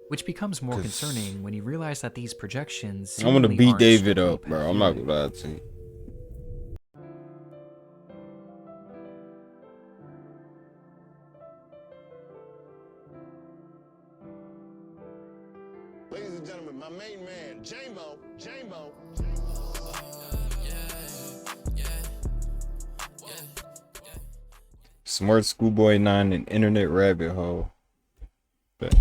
which becomes more concerning when you realize that these projections I'm gonna seemingly beat aren't David strictly up, bro. I'm not gonna lie to you. Ladies and gentlemen, my main man, J-Mo. Smart Schoolboy 9 and internet rabbit hole. But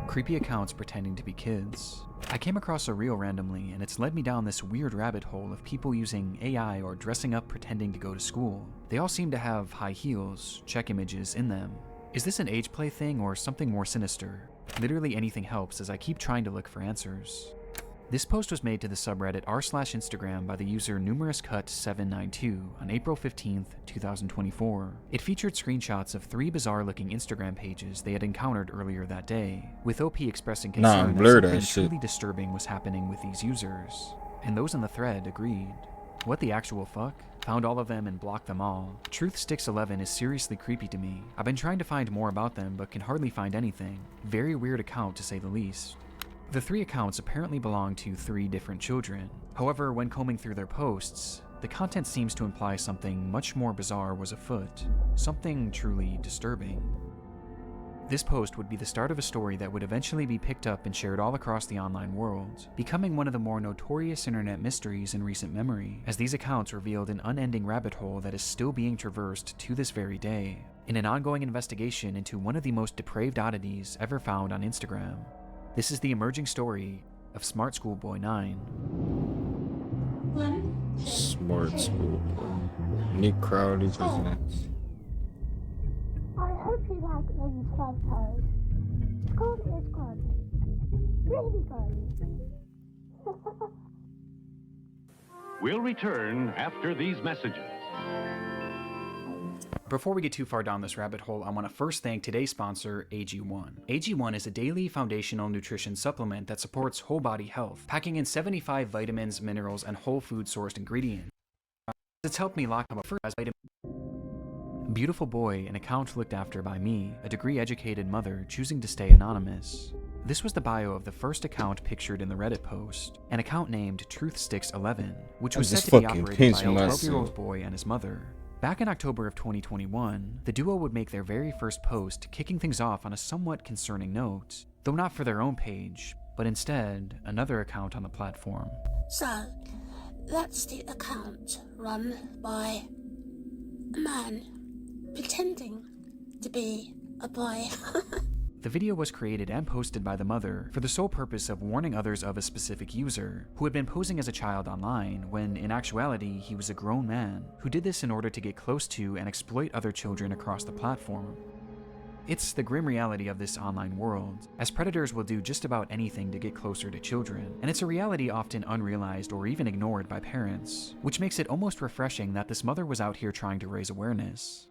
creepy accounts pretending to be kids. I came across a reel randomly, and it's led me down this weird rabbit hole of people using AI or dressing up pretending to go to school. They all seem to have high heels, check images in them. Is this an age play thing or something more sinister? Literally anything helps as I keep trying to look for answers. This post was made to the subreddit r/Instagram by the user numerouscut792 on April 15th, 2024. It featured screenshots of 3 bizarre-looking Instagram pages they had encountered earlier that day, with OP expressing concern that something truly disturbing was happening with these users. And those in the thread agreed. What the actual fuck? Found all of them and blocked them all. Truthsticks11 is seriously creepy to me. I've been trying to find more about them but can hardly find anything. Very weird account to say the least. The 3 accounts apparently belong to 3 different children. However, when combing through their posts, the content seems to imply something much more bizarre was afoot. Something truly disturbing. This post would be the start of a story that would eventually be picked up and shared all across the online world, becoming one of the more notorious internet mysteries in recent memory, as these accounts revealed an unending rabbit hole that is still being traversed to this very day, in an ongoing investigation into one of the most depraved oddities ever found on Instagram. This is the emerging story of Smart Schoolboy 9. Smart Schoolboy. Nick Crowley presents. I hope you like these photos. School is good. Really good. We'll return after these messages. Before we get too far down this rabbit hole, I want to first thank today's sponsor, AG1. AG1 is a daily foundational nutrition supplement that supports whole body health, packing in 75 vitamins, minerals, and whole food sourced ingredients. It's helped me lock up a first vitamin. Beautiful boy, an account looked after by me, a degree-educated mother choosing to stay anonymous. This was the bio of the first account pictured in the Reddit post, an account named Truthsticks11, which was said to be operated by a 12-year-old boy and his mother. Back in October of 2021, the duo would make their very first post, kicking things off on a somewhat concerning note, though not for their own page, but instead another account on the platform. So, that's the account run by a man pretending to be a boy. The video was created and posted by the mother for the sole purpose of warning others of a specific user who had been posing as a child online when, in actuality, he was a grown man who did this in order to get close to and exploit other children across the platform. It's the grim reality of this online world, as predators will do just about anything to get closer to children, and it's a reality often unrealized or even ignored by parents, which makes it almost refreshing that this mother was out here trying to raise awareness.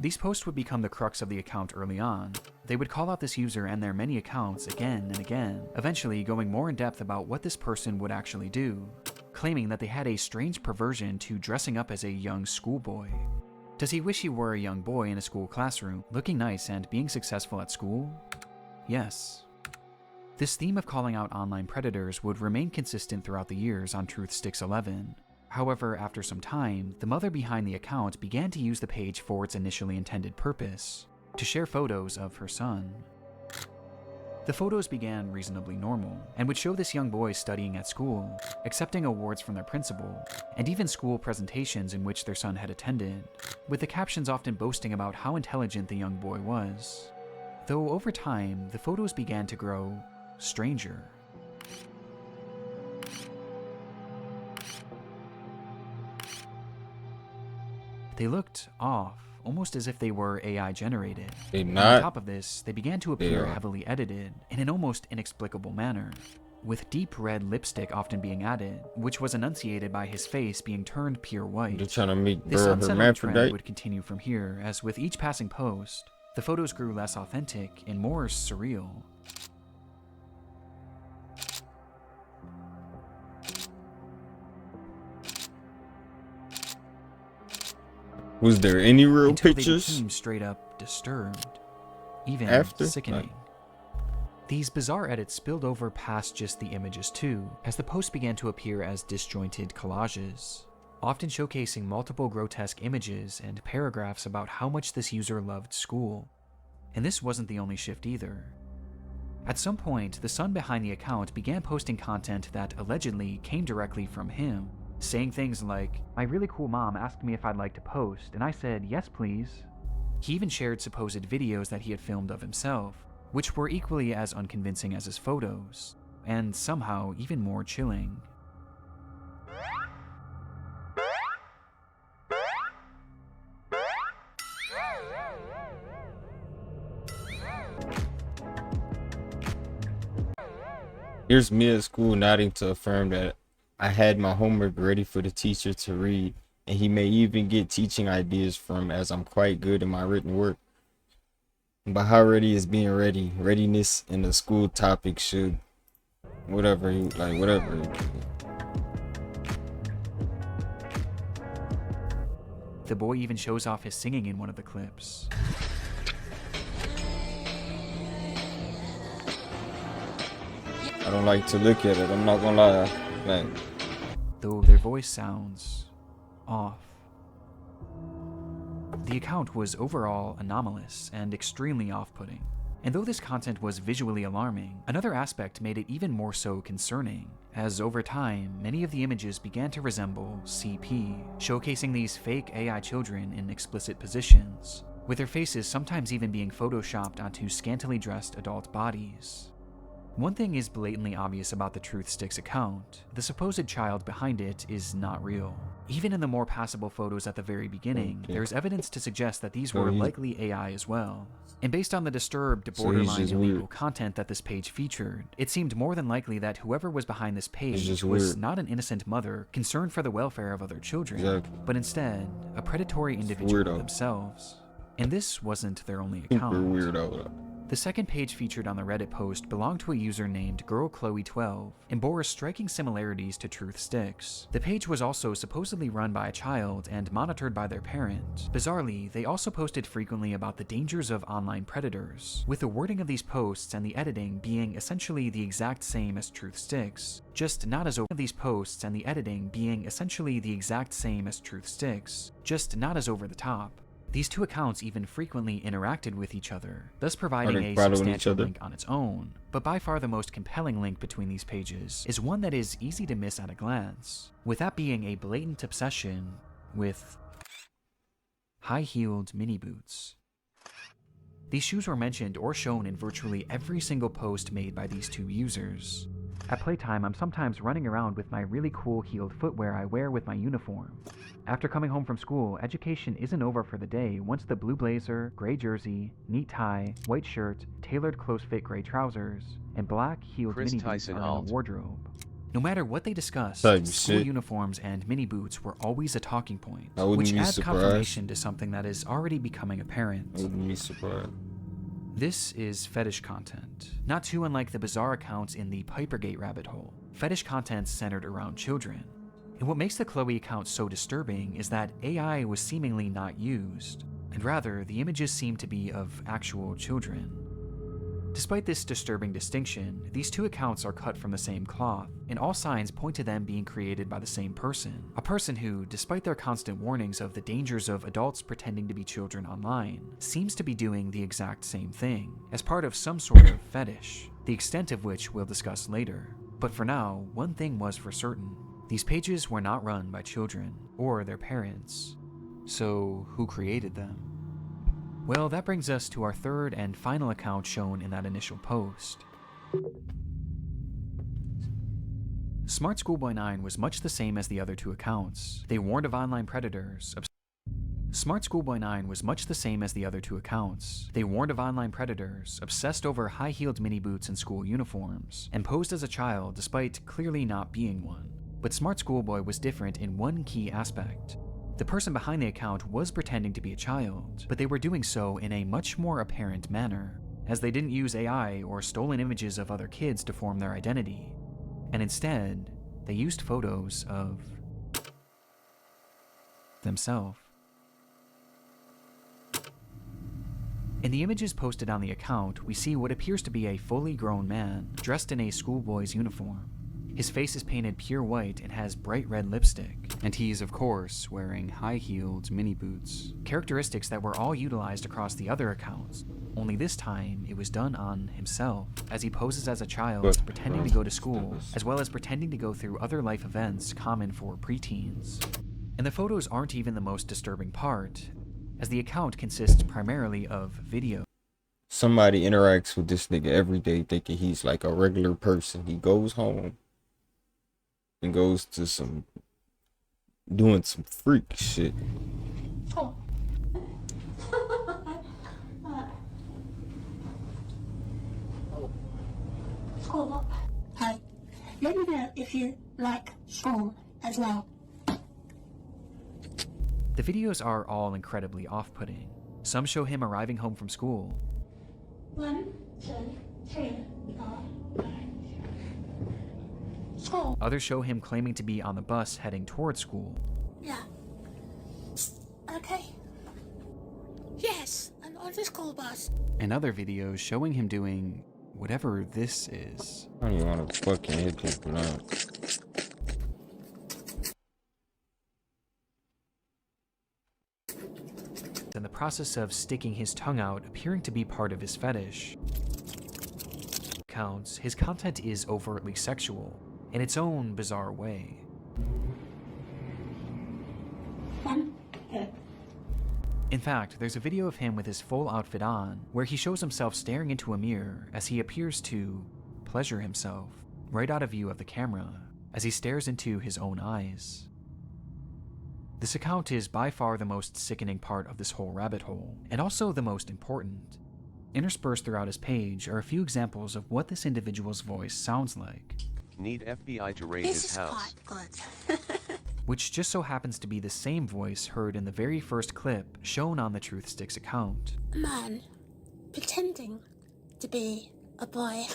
These posts would become the crux of the account early on. They would call out this user and their many accounts again and again, eventually going more in depth about what this person would actually do, claiming that they had a strange perversion to dressing up as a young schoolboy. Does he wish he were a young boy in a school classroom, looking nice and being successful at school? Yes. This theme of calling out online predators would remain consistent throughout the years on Truthsticks11. However, after some time, the mother behind the account began to use the page for its initially intended purpose, to share photos of her son. The photos began reasonably normal, and would show this young boy studying at school, accepting awards from their principal, and even school presentations in which their son had attended, with the captions often boasting about how intelligent the young boy was. Though over time, the photos began to grow stranger. They looked off, almost as if they were AI generated. On top of this, they began to appear heavily edited in an almost inexplicable manner, with deep red lipstick often being added, which was enunciated by his face being turned pure white. They're trying to make this unsettling trend would continue from here, as with each passing post, the photos grew less authentic and more surreal. Was there any real until pictures they became straight up disturbed, even after? sickening. These bizarre edits spilled over past just the images too, as the posts began to appear as disjointed collages, often showcasing multiple grotesque images and paragraphs about how much this user loved school. And this wasn't the only shift either. At some point, the son behind the account began posting content that allegedly came directly from him, saying things like, "My really cool mom asked me if I'd like to post, and I said, yes please." He even shared supposed videos that he had filmed of himself, which were equally as unconvincing as his photos, and somehow even more chilling. Here's me at school nodding to affirm that I had my homework ready for the teacher to read, and he may even get teaching ideas from, as I'm quite good in my written work. But how ready is being ready? Readiness in the school topic should whatever. The boy even shows off his singing in one of the clips. I don't like to look at it, I'm not gonna lie. Like, Though their voice sounds off. The account was overall anomalous and extremely off-putting. And though this content was visually alarming, another aspect made it even more so concerning, as over time, many of the images began to resemble CP, showcasing these fake AI children in explicit positions, with their faces sometimes even being photoshopped onto scantily dressed adult bodies. One thing is blatantly obvious about the Truth Sticks account: the supposed child behind it is not real. Even in the more passable photos at the very beginning, there's evidence to suggest that these were likely AI as well. And based on the disturbed, borderline illegal content that this page featured, it seemed more than likely that whoever was behind this page was not an innocent mother concerned for the welfare of other children, but instead, a predatory individual themselves. And this wasn't their only account. The second page featured on the Reddit post belonged to a user named GirlChloe12 and bore striking similarities to Truth Sticks. The page was also supposedly run by a child and monitored by their parent. Bizarrely, they also posted frequently about the dangers of online predators, with the wording of these posts and the editing being essentially the exact same as Truth Sticks, just not as over the top. These two accounts even frequently interacted with each other, thus providing a substantial link on its own. But by far the most compelling link between these pages is one that is easy to miss at a glance, with that being a blatant obsession with high-heeled mini boots. These shoes were mentioned or shown in virtually every single post made by these two users. At playtime, I'm sometimes running around with my really cool heeled footwear I wear with my uniform. After coming home from school, education isn't over for the day once the blue blazer, gray jersey, neat tie, white shirt, tailored close-fit gray trousers, and black heeled mini boots are in the wardrobe. No matter what they discussed, school uniforms and mini boots were always a talking point, which adds confirmation to something that is already becoming apparent. I wouldn't be surprised. This is fetish content, not too unlike the bizarre accounts in the Pipergate rabbit hole. Fetish content centered around children. And what makes the Chloe account so disturbing is that AI was seemingly not used, and rather the images seem to be of actual children. Despite this disturbing distinction, these two accounts are cut from the same cloth, and all signs point to them being created by the same person. A person who, despite their constant warnings of the dangers of adults pretending to be children online, seems to be doing the exact same thing, as part of some sort of fetish, the extent of which we'll discuss later. But for now, one thing was for certain: these pages were not run by children, or their parents. So, who created them? Well, that brings us to our third and final account shown in that initial post. Smart Schoolboy 9 was much the same as the other two accounts. They warned of online predators. Smart Schoolboy 9 was much the same as the other two accounts. They warned of online predators, obsessed over high-heeled mini boots and school uniforms, and posed as a child despite clearly not being one. But Smart Schoolboy was different in one key aspect. The person behind the account was pretending to be a child, but they were doing so in a much more apparent manner, as they didn't use AI or stolen images of other kids to form their identity, and instead, they used photos of themselves. In the images posted on the account, we see what appears to be a fully grown man, dressed in a schoolboy's uniform. His face is painted pure white and has bright red lipstick, and he's, of course, wearing high-heeled mini boots. Characteristics that were all utilized across the other accounts, only this time it was done on himself, as he poses as a child pretending to go to school, as well as pretending to go through other life events common for preteens. And the photos aren't even the most disturbing part, as the account consists primarily of video. Somebody interacts with this nigga every day thinking he's like a regular person. He goes home and goes to doing some freak shit. Oh. School. Hey, let me know if you like school as well. The videos are all incredibly off-putting. Some show him arriving home from school. 1, 2, 3, 4, 5. School. Others show him claiming to be on the bus heading toward school. Yeah. Okay. Yes, I'm on the school bus. And other videos showing him doing whatever this is. I don't even want to fucking hit people now. In the process of sticking his tongue out, appearing to be part of his fetish. Counts, his content is overtly sexual, in its own bizarre way. 1, 2. In fact, there's a video of him with his full outfit on, where he shows himself staring into a mirror as he appears to pleasure himself, right out of view of the camera, as he stares into his own eyes. This account is by far the most sickening part of this whole rabbit hole, and also the most important. Interspersed throughout his page are a few examples of what this individual's voice sounds like. Need FBI to raid This his is house. quite good. Which just so happens to be the same voice heard in the very first clip shown on the Truth Sticks account. A man pretending to be a boy.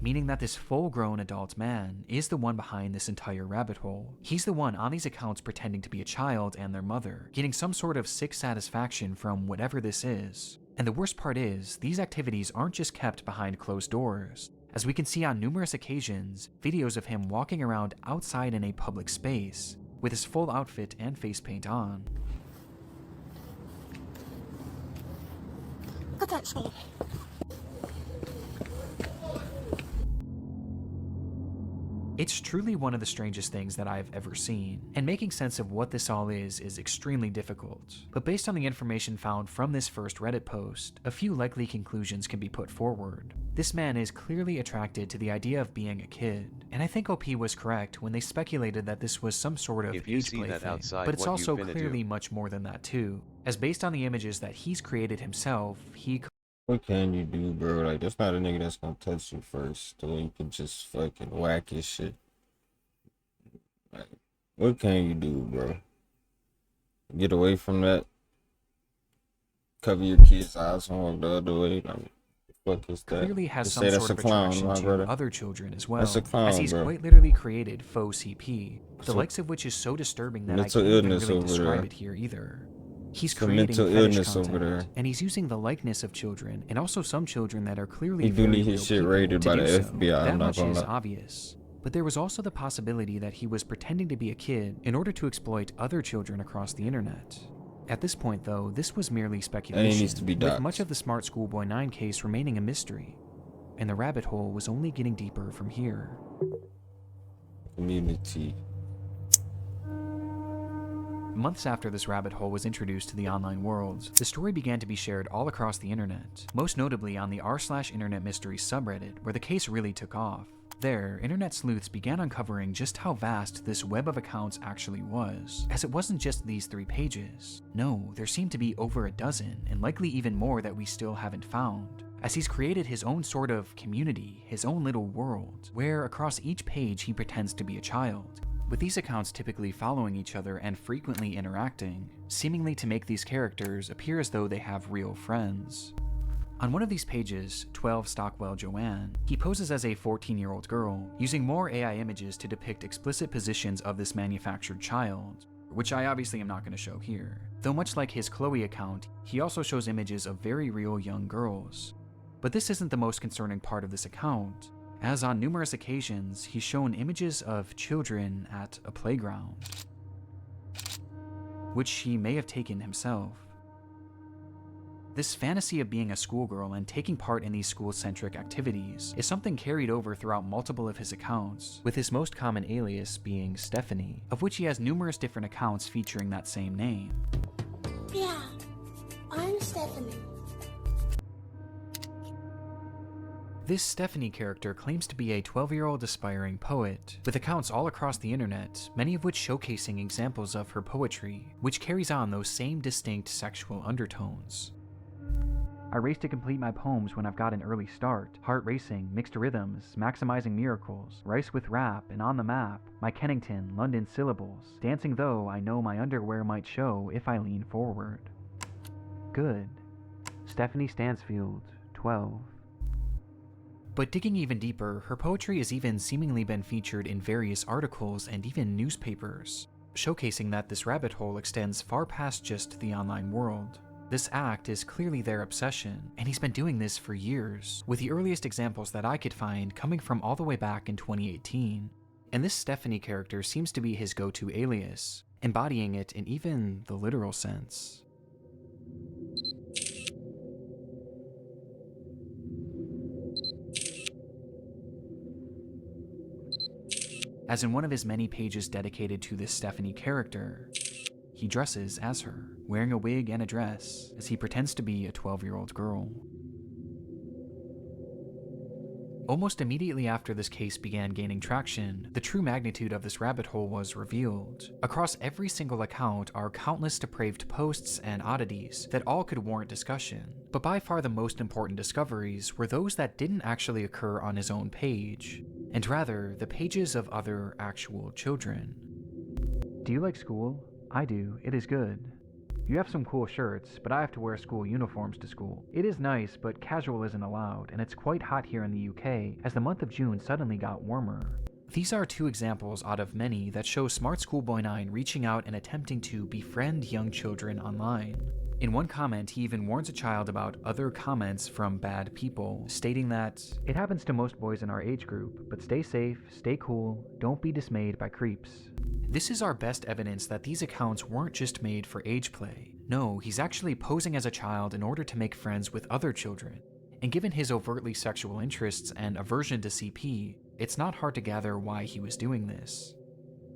Meaning that this full-grown adult man is the one behind this entire rabbit hole. He's the one on these accounts pretending to be a child and their mother, getting some sort of sick satisfaction from whatever this is. And the worst part is, these activities aren't just kept behind closed doors. As we can see on numerous occasions, videos of him walking around outside in a public space, with his full outfit and face paint on. Look at me. It's truly one of the strangest things that I've ever seen, and making sense of what this all is extremely difficult. But based on the information found from this first Reddit post, a few likely conclusions can be put forward. This man is clearly attracted to the idea of being a kid, and I think OP was correct when they speculated that this was some sort of If you age see play that thing. outside, But it's what you also finna clearly do? much more than that too, as based on the images that he's created himself, he What can you do, bro? Like, there's not a nigga that's gonna touch you first, so you can just fucking whack his shit. Like, what can you do, bro? Get away from that. Cover your kid's eyes and walk the other way. Like, what the fuck is that? clearly has Just some say sort that's of a clown, attraction my to brother. other children as well, That's a clown, as he's bro. quite literally created faux CP, the So- likes of which is so disturbing that I mental can't even illness really over describe there. it here either. He's Some creating mental fetish illness over content, there. and he's using the likeness of children, and also some children that are clearly He do very need his real shit people raided to by do the so. FBI, That I'm not much gonna is lie. obvious. But there was also the possibility that he was pretending to be a kid in order to exploit other children across the internet. At this point, though, this was merely speculation, needs to be with doxed. much of the Smart Schoolboy 9 case remaining a mystery, and the rabbit hole was only getting deeper from here. Community. Months after this rabbit hole was introduced to the online world, the story began to be shared all across the internet, most notably on the r/internet mysteries subreddit, where the case really took off. There, internet sleuths began uncovering just how vast this web of accounts actually was, as it wasn't just these 3 pages. No, there seemed to be over a dozen, and likely even more that we still haven't found, as he's created his own sort of community, his own little world, where across each page he pretends to be a child, with these accounts typically following each other and frequently interacting, seemingly to make these characters appear as though they have real friends. On one of these pages, 12 Stockwell Joanne, he poses as a 14-year-old girl, using more AI images to depict explicit positions of this manufactured child. which I obviously am not going to show here. Though much like his Chloe account, he also shows images of very real young girls. But this isn't the most concerning part of this account, as on numerous occasions he's shown images of children at a playground, which he may have taken himself. This fantasy of being a schoolgirl and taking part in these school-centric activities is something carried over throughout multiple of his accounts, with his most common alias being Stephanie, of which he has numerous different accounts featuring that same name. Yeah, I'm Stephanie. This Stephanie character claims to be a 12-year-old aspiring poet, with accounts all across the internet, many of which showcasing examples of her poetry, which carries on those same distinct sexual undertones. I race to complete my poems when I've got an early start. Heart racing, mixed rhythms, maximizing miracles, rice with rap, and on the map. My Kennington, London syllables. Dancing though I know my underwear might show if I lean forward. Good. Stephanie Stansfield, 12. But digging even deeper, her poetry has even seemingly been featured in various articles and even newspapers, showcasing that this rabbit hole extends far past just the online world. This act is clearly their obsession, and he's been doing this for years, with the earliest examples that I could find coming from all the way back in 2018. And this Stephanie character seems to be his go-to alias, embodying it in even the literal sense. As in one of his many pages dedicated to this Stephanie character, he dresses as her, wearing a wig and a dress, as he pretends to be a 12-year-old girl. Almost immediately after this case began gaining traction, the true magnitude of this rabbit hole was revealed. Across every single account are countless depraved posts and oddities that all could warrant discussion, but by far the most important discoveries were those that didn't actually occur on his own page, and rather the pages of other actual children. Do you like school? I do. It is good. You have some cool shirts, but I have to wear school uniforms to school. It is nice, but casual isn't allowed, and it's quite hot here in the UK, as the month of June suddenly got warmer. These are two examples out of many that show Smart Schoolboy 9 reaching out and attempting to befriend young children online. In one comment, he even warns a child about other comments from bad people, stating that, "It happens to most boys in our age group, but stay safe, stay cool, don't be dismayed by creeps." This is our best evidence that these accounts weren't just made for age play. No, he's actually posing as a child in order to make friends with other children. And given his overtly sexual interests and aversion to CP, it's not hard to gather why he was doing this.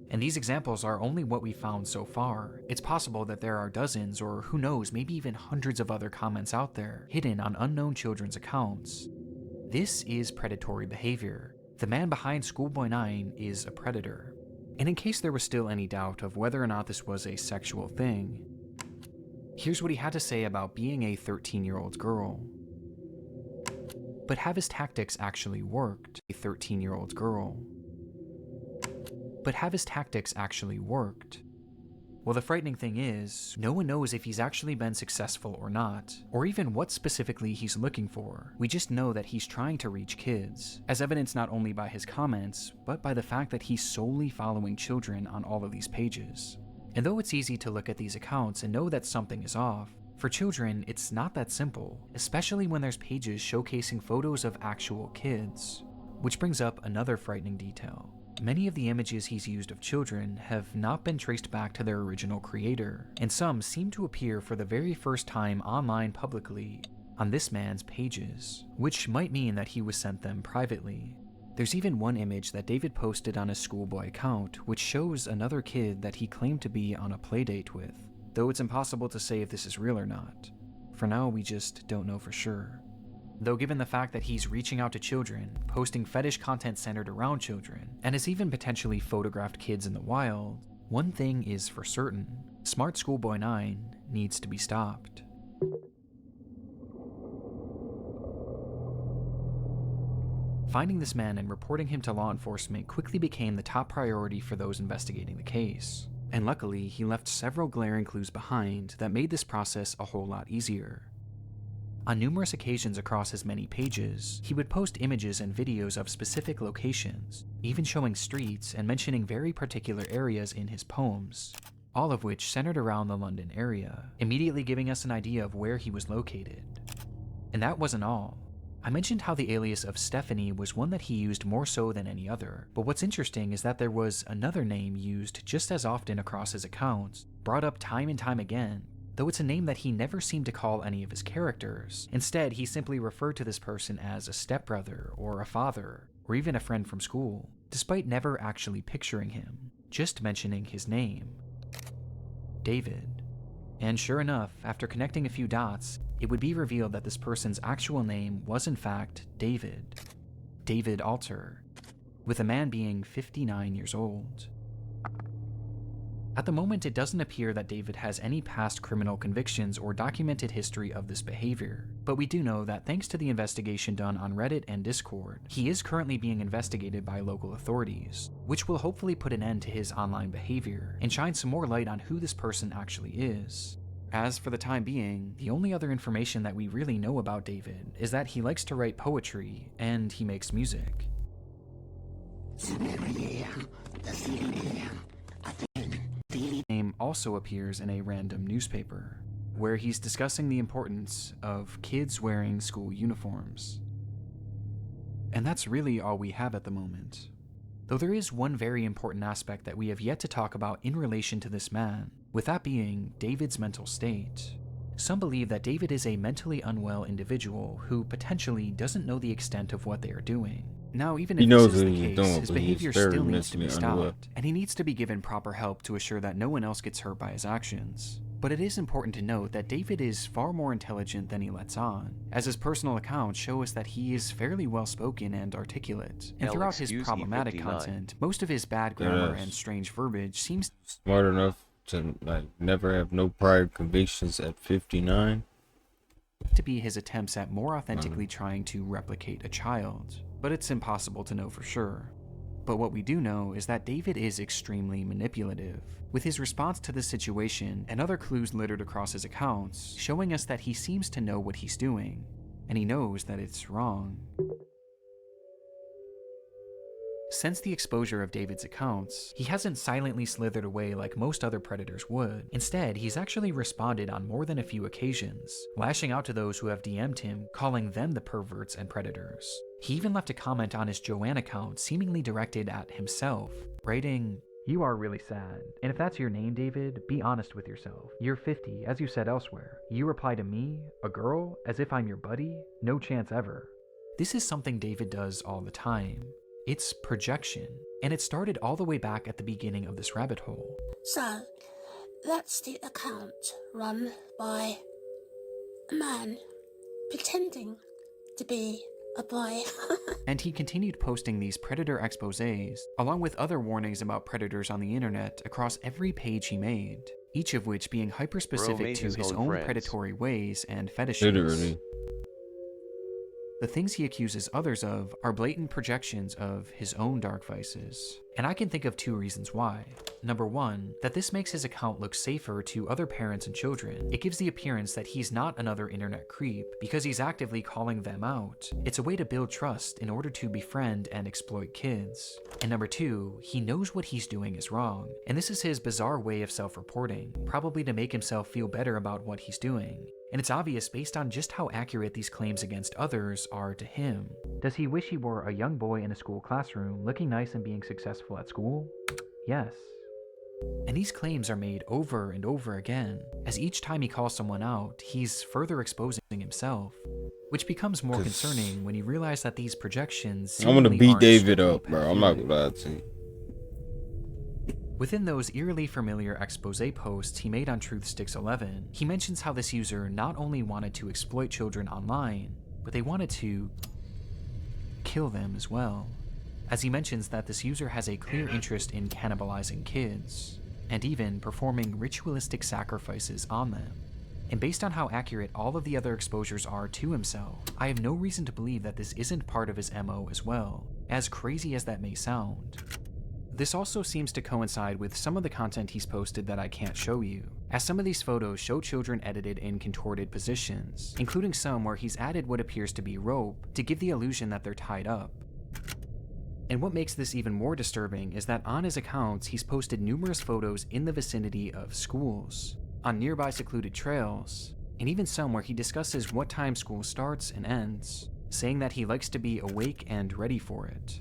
And these examples are only what we found so far. It's possible that there are dozens, or who knows, maybe even hundreds of other comments out there, hidden on unknown children's accounts. This is predatory behavior. The man behind Schoolboy 9 is a predator. And in case there was still any doubt of whether or not this was a sexual thing, here's what he had to say about being a 13-year-old girl. But have his tactics actually worked? A 13-year-old girl. But have his tactics actually worked? Well, the frightening thing is, no one knows if he's actually been successful or not, or even what specifically he's looking for. We just know that he's trying to reach kids, as evidenced not only by his comments, but by the fact that he's solely following children on all of these pages. And though it's easy to look at these accounts and know that something is off, for children, it's not that simple, especially when there's pages showcasing photos of actual kids. Which brings up another frightening detail. Many of the images he's used of children have not been traced back to their original creator, and some seem to appear for the very first time online publicly on this man's pages, which might mean that he was sent them privately. There's even one image that David posted on his Schoolboy account, which shows another kid that he claimed to be on a playdate with, though it's impossible to say if this is real or not. For now, we just don't know for sure. Though given the fact that he's reaching out to children, posting fetish content centered around children, and has even potentially photographed kids in the wild, one thing is for certain: Smart Schoolboy 9 needs to be stopped. Finding this man and reporting him to law enforcement quickly became the top priority for those investigating the case. And luckily, he left several glaring clues behind that made this process a whole lot easier. On numerous occasions across his many pages, he would post images and videos of specific locations, even showing streets and mentioning very particular areas in his poems. all of which centered around the London area, immediately giving us an idea of where he was located. And that wasn't all. I mentioned how the alias of Stephanie was one that he used more so than any other, but what's interesting is that there was another name used just as often across his accounts, brought up time and time again, though it's a name that he never seemed to call any of his characters. Instead, he simply referred to this person as a stepbrother or a father, or even a friend from school, despite never actually picturing him, just mentioning his name, David. And sure enough, after connecting a few dots, it would be revealed that this person's actual name was in fact David Alter, with the man being 59 years old. At the moment, it doesn't appear that David has any past criminal convictions or documented history of this behavior, but we do know that thanks to the investigation done on Reddit and Discord, he is currently being investigated by local authorities, which will hopefully put an end to his online behavior and shine some more light on who this person actually is. As for the time being, the only other information that we really know about David is that he likes to write poetry and he makes music. Name also appears in a random newspaper, where he's discussing the importance of kids wearing school uniforms. And that's really all we have at the moment. Though there is one very important aspect that we have yet to talk about in relation to this man, with that being David's mental state. Some believe that David is a mentally unwell individual who potentially doesn't know the extent of what they are doing. Now, even if this is the case, his behavior still needs to be stopped, and he needs to be given proper help to assure that no one else gets hurt by his actions. But it is important to note that David is far more intelligent than he lets on, as his personal accounts show us that he is fairly well-spoken and articulate, and throughout his problematic content, most of his bad grammar and strange verbiage seems smart enough to never have no prior convictions at 59. To be his attempts at more authentically trying to replicate a child, but it's impossible to know for sure. But what we do know is that David is extremely manipulative, with his response to the situation and other clues littered across his accounts showing us that he seems to know what he's doing, and he knows that it's wrong. Since the exposure of David's accounts, he hasn't silently slithered away like most other predators would. Instead, he's actually responded on more than a few occasions, lashing out to those who have DM'd him, calling them the perverts and predators. He even left a comment on his Joanne account seemingly directed at himself, writing, "You are really sad. And if that's your name, David, be honest with yourself. You're 50, as you said elsewhere. You reply to me, a girl, as if I'm your buddy? No chance ever." This is something David does all the time. It's projection, and it started all the way back at the beginning of this rabbit hole. So, that's the account run by a man pretending to be a boy. And he continued posting these predator exposés, along with other warnings about predators on the internet across every page he made, each of which being hyper-specific to his own predatory ways and fetishes. Literally. The things he accuses others of are blatant projections of his own dark vices. And I can think of two reasons why. Number one, that this makes his account look safer to other parents and children. It gives the appearance that he's not another internet creep because he's actively calling them out. It's a way to build trust in order to befriend and exploit kids. And number two, he knows what he's doing is wrong. And this is his bizarre way of self-reporting, probably to make himself feel better about what he's doing. And it's obvious based on just how accurate these claims against others are to him. Does he wish he were a young boy in a school classroom, looking nice and being successful at school? Yes. And these claims are made over and over again, as each time he calls someone out, he's further exposing himself, which becomes more concerning when you realize that these projections I'm gonna beat aren't David up, strictly bro. I'm not gonna lie to you. Within those eerily familiar expose posts he made on TruthSticks11, he mentions how this user not only wanted to exploit children online, but they wanted to kill them as well. As he mentions that this user has a clear interest in cannibalizing kids, and even performing ritualistic sacrifices on them. And based on how accurate all of the other exposures are to himself, I have no reason to believe that this isn't part of his MO as well, as crazy as that may sound. This also seems to coincide with some of the content he's posted that I can't show you, as some of these photos show children edited in contorted positions, including some where he's added what appears to be rope to give the illusion that they're tied up. And what makes this even more disturbing is that on his accounts, he's posted numerous photos in the vicinity of schools, on nearby secluded trails, and even some where he discusses what time school starts and ends, saying that he likes to be awake and ready for it.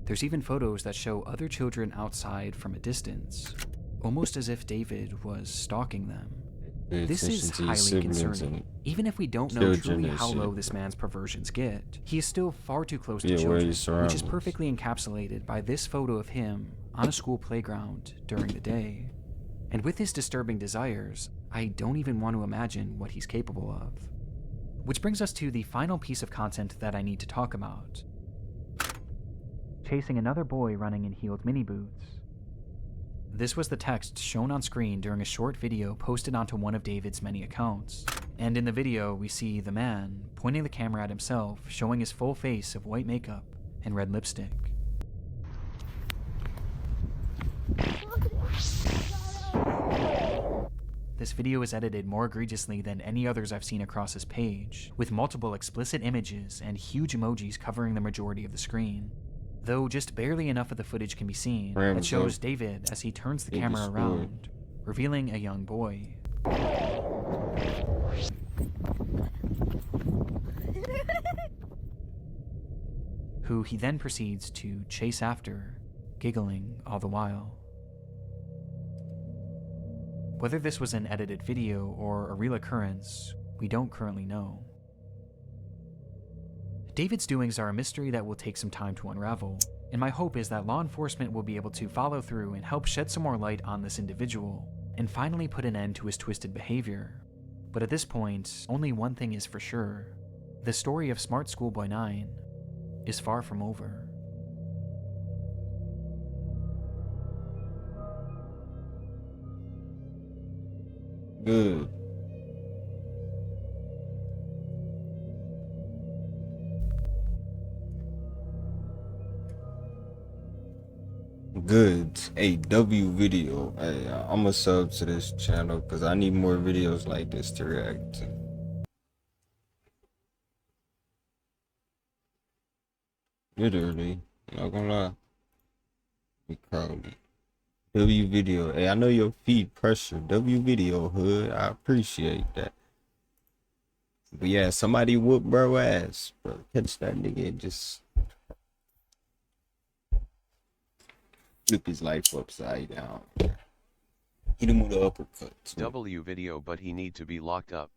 There's even photos that show other children outside from a distance, almost as if David was stalking them. This is highly concerning. Even if we don't know truly how low this man's perversions get, he is still far too close to children, which is perfectly encapsulated by this photo of him on a school playground during the day. And with his disturbing desires, I don't even want to imagine what he's capable of. Which brings us to the final piece of content that I need to talk about. Chasing another boy running in heeled mini boots. This was the text shown on screen during a short video posted onto one of David's many accounts. And in the video, we see the man pointing the camera at himself, showing his full face of white makeup and red lipstick. This video is edited more egregiously than any others I've seen across his page, with multiple explicit images and huge emojis covering the majority of the screen. Though just barely enough of the footage can be seen that shows David as he turns the camera around, revealing a young boy. Who he then proceeds to chase after, giggling all the while. Whether this was an edited video or a real occurrence, we don't currently know. David's doings are a mystery that will take some time to unravel, and my hope is that law enforcement will be able to follow through and help shed some more light on this individual, and finally put an end to his twisted behavior. But at this point, only one thing is for sure. The story of Smart Schoolboy 9 is far from over. Good. Good. A W video. Hey, I'm a sub to this channel because I need more videos like this to react to. Literally, not gonna lie. Be crowded. W video. Hey, I know your feet pressure. W video hood. I appreciate that. But yeah, somebody whoop bro ass, bro. Catch that nigga and just flip his life upside down. Hit him with an uppercut. W video, but he need to be locked up.